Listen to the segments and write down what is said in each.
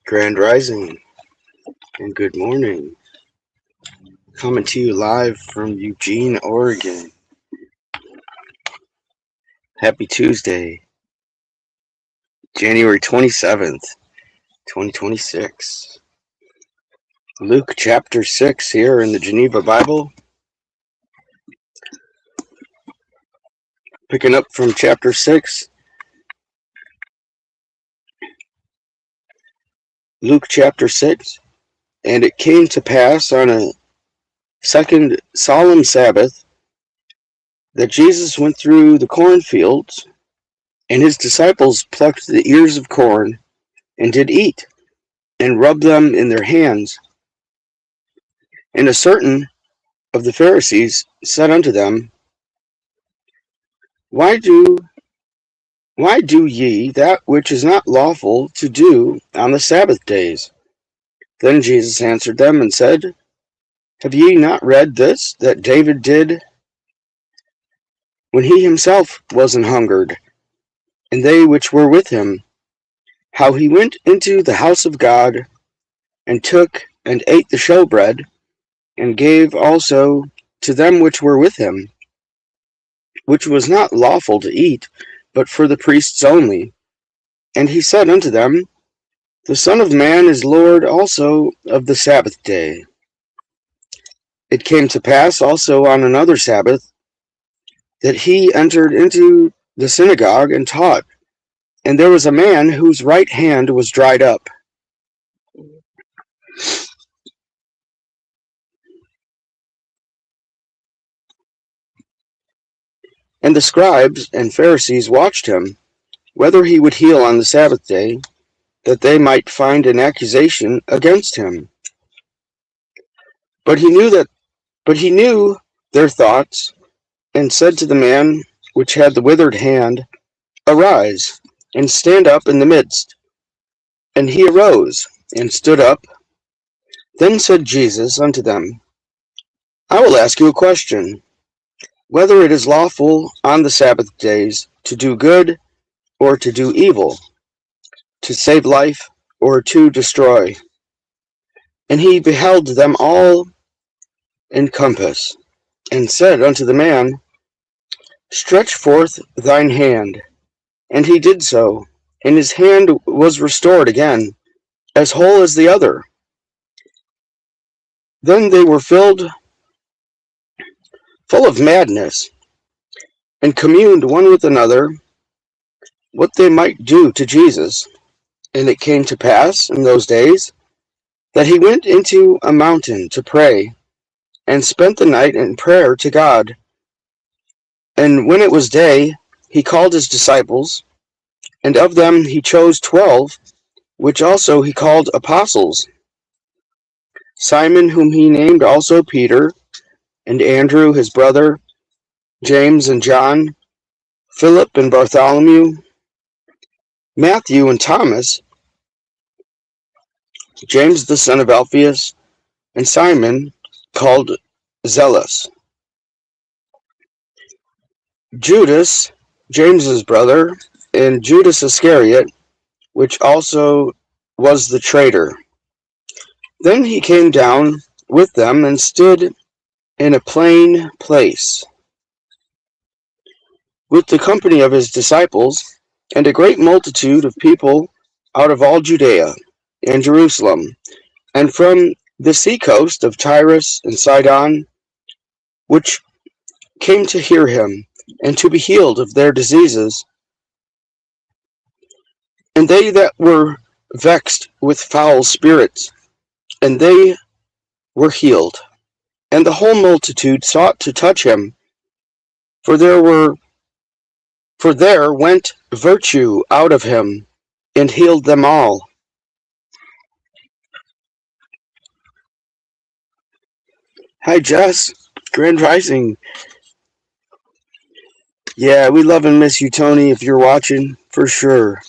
Grand Rising and good morning. Coming to you live from Eugene, Oregon. Happy Tuesday, January 27th, 2026. Luke chapter 6 here in the Geneva Bible. Picking up from chapter 6. Luke chapter 6. And it came to pass on a second solemn Sabbath that Jesus went through the cornfields, and his disciples plucked the ears of corn and did eat, and rubbed them in their hands. And a certain of the Pharisees said unto them, Why do ye that which is not lawful to do on the Sabbath days? Then Jesus answered them and said, Have ye not read this, that David did when he himself was an hungered, and they which were with him, how he went into the house of God, and took and ate the showbread, and gave also to them which were with him, which was not lawful to eat, but for the priests only. And he said unto them, The Son of Man is Lord also of the Sabbath day. It came to pass also on another Sabbath, that he entered into the synagogue and taught, and there was a man whose right hand was dried up. And the scribes and Pharisees watched him, whether he would heal on the Sabbath day, that they might find an accusation against him. But he knew their thoughts, and said to the man which had the withered hand, Arise, and stand up in the midst. And he arose, and stood up. Then said Jesus unto them, I will ask you a question, whether it is lawful on the Sabbath days to do good or to do evil, to save life or to destroy. And he beheld them all in compass, and said unto the man, Stretch forth thine hand. And he did so, and his hand was restored again, as whole as the other. Then they were full of madness, and communed one with another what they might do to Jesus. And it came to pass in those days that he went into a mountain to pray, and spent the night in prayer to God. And when it was day, he called his disciples, and of them he chose 12, which also he called apostles, Simon, whom he named also Peter, and Andrew his brother, James and John, Philip and Bartholomew, Matthew and Thomas, James the son of Alphaeus, and Simon called Zealous, Judas, James's brother, and Judas Iscariot, which also was the traitor. Then he came down with them and stood in a plain place, with the company of his disciples, and a great multitude of people out of all Judea and Jerusalem, and from the sea coast of Tyrus and Sidon, which came to hear him, and to be healed of their diseases. And they that were vexed with foul spirits, and they were healed. And the whole multitude sought to touch him, for there went virtue out of him, and healed them all. Hi, Jess. Grand Rising. Yeah, we love and miss you, Tony, if you're watching, for sure.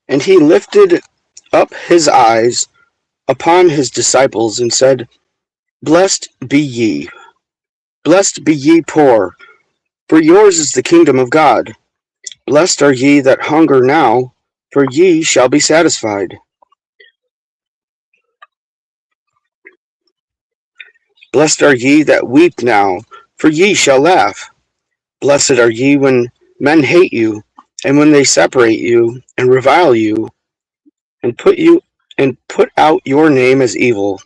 And he lifted up his eyes upon his disciples, and said, Blessed be ye poor, for yours is the kingdom of God. Blessed are ye that hunger now, for ye shall be satisfied. Blessed are ye that weep now, for ye shall laugh. Blessed are ye when men hate you, and when they separate you, and revile you, and put out your name as evil,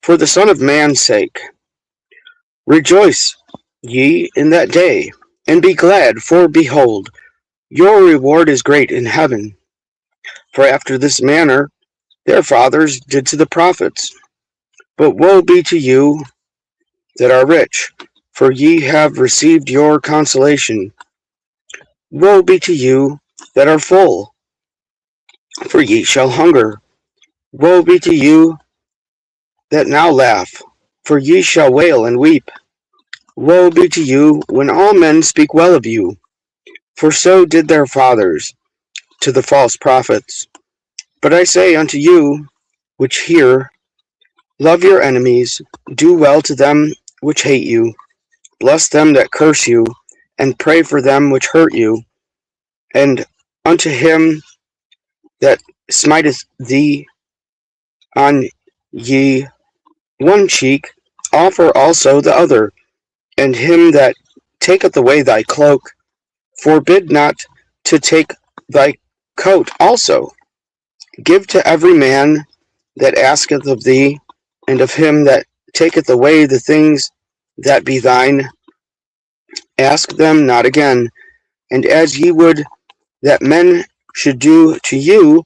for the Son of Man's sake. Rejoice ye in that day, and be glad, for behold, your reward is great in heaven. For after this manner their fathers did to the prophets. But woe be to you that are rich, for ye have received your consolation. Woe be to you that are full, for ye shall hunger. Woe be to you that now laugh, for ye shall wail and weep. Woe be to you when all men speak well of you, for so did their fathers to the false prophets. But I say unto you which hear, love your enemies, do well to them which hate you, bless them that curse you, and pray for them which hurt you. And unto him that smiteth thee on ye one cheek, offer also the other. And him that taketh away thy cloak, forbid not to take thy coat also. Give to every man that asketh of thee, and of him that taketh away the things that be thine, ask them not again. And as ye would that men should do to you,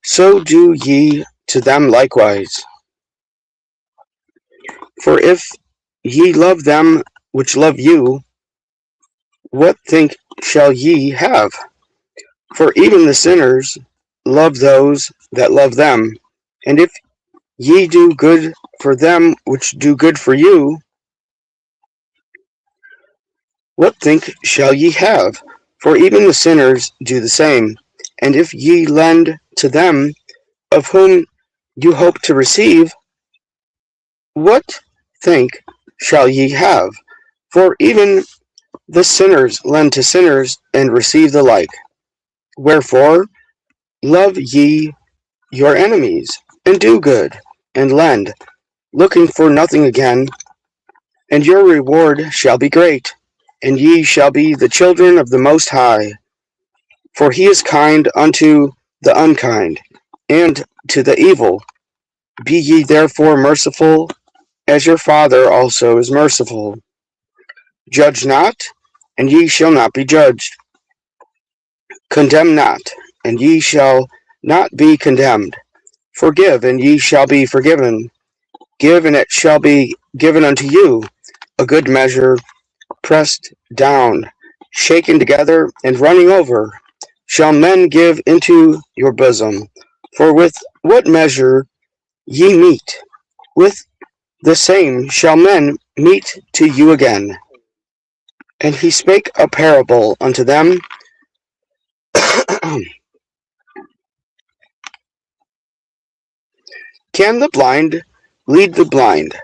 so do ye to them likewise. For if ye love them which love you, what think shall ye have? For even the sinners love those that love them. And if ye do good for them which do good for you, what think shall ye have? For even the sinners do the same. And if ye lend to them of whom you hope to receive, what think shall ye have? For even the sinners lend to sinners and receive the like. Wherefore, love ye your enemies, and do good, and lend, looking for nothing again, and your reward shall be great, and ye shall be the children of the Most High. For he is kind unto the unkind, and to the evil. Be ye therefore merciful, as your Father also is merciful. Judge not, and ye shall not be judged. Condemn not, and ye shall not be condemned. Forgive, and ye shall be forgiven. Give, and it shall be given unto you. A good measure, pressed down, shaken together, and running over, shall men give into your bosom. For with what measure ye meet, with the same shall men meet to you again. And he spake a parable unto them. Can the blind lead the blind?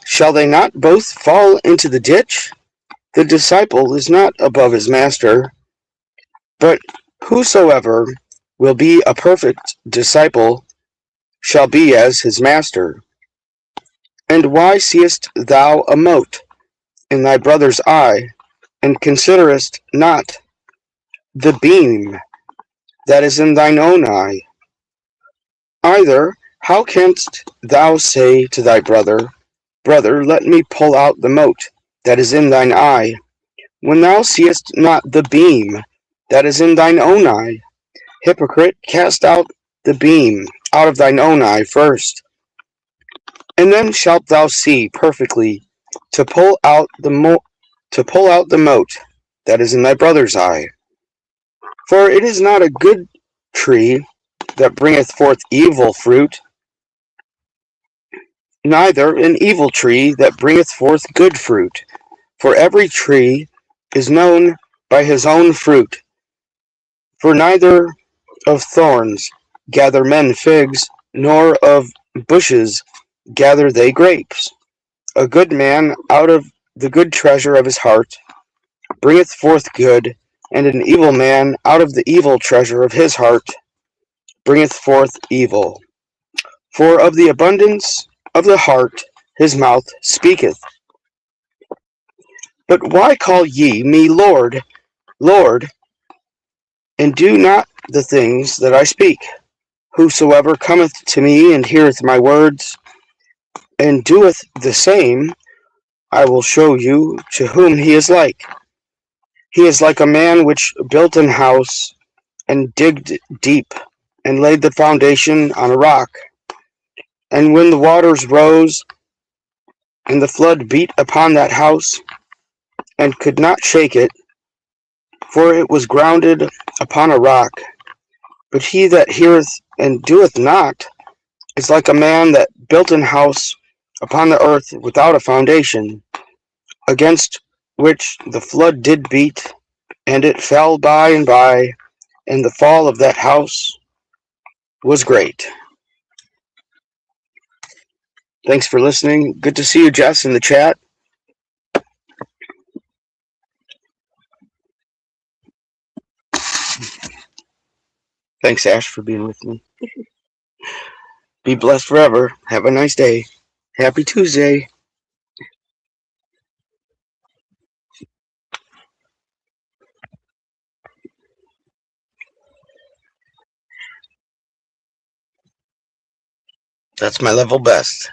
Shall they not both fall into the ditch? The disciple is not above his master, but whosoever will be a perfect disciple shall be as his master. And why seest thou a mote in thy brother's eye, and considerest not the beam that is in thine own eye? Either how canst thou say to thy brother, Brother, let me pull out the mote that is in thine eye, when thou seest not the beam that is in thine own eye? Hypocrite, cast out the beam out of thine own eye first, and then shalt thou see perfectly to pull out the mote that is in thy brother's eye. For it is not a good tree that bringeth forth evil fruit, neither an evil tree that bringeth forth good fruit. For every tree is known by his own fruit. For neither of thorns gather men figs, nor of bushes gather they grapes. A good man out of the good treasure of his heart bringeth forth good, and an evil man out of the evil treasure of his heart bringeth forth evil. For of the abundance of the heart his mouth speaketh. But why call ye me Lord, Lord, and do not the things that I speak? Whosoever cometh to me and heareth my words, and doeth the same, I will show you to whom he is like. He is like a man which built an house, and digged deep, and laid the foundation on a rock. And when the waters rose, and the flood beat upon that house, and could not shake it, for it was grounded upon a rock. But he that heareth and doeth not is like a man that built an house upon the earth without a foundation, against which the flood did beat, and it fell by and by, and the fall of that house was great. Thanks for listening. Good to see you, Jess, in the chat. Thanks, Ash, for being with me. Be blessed forever. Have a nice day. Happy Tuesday. That's my level best.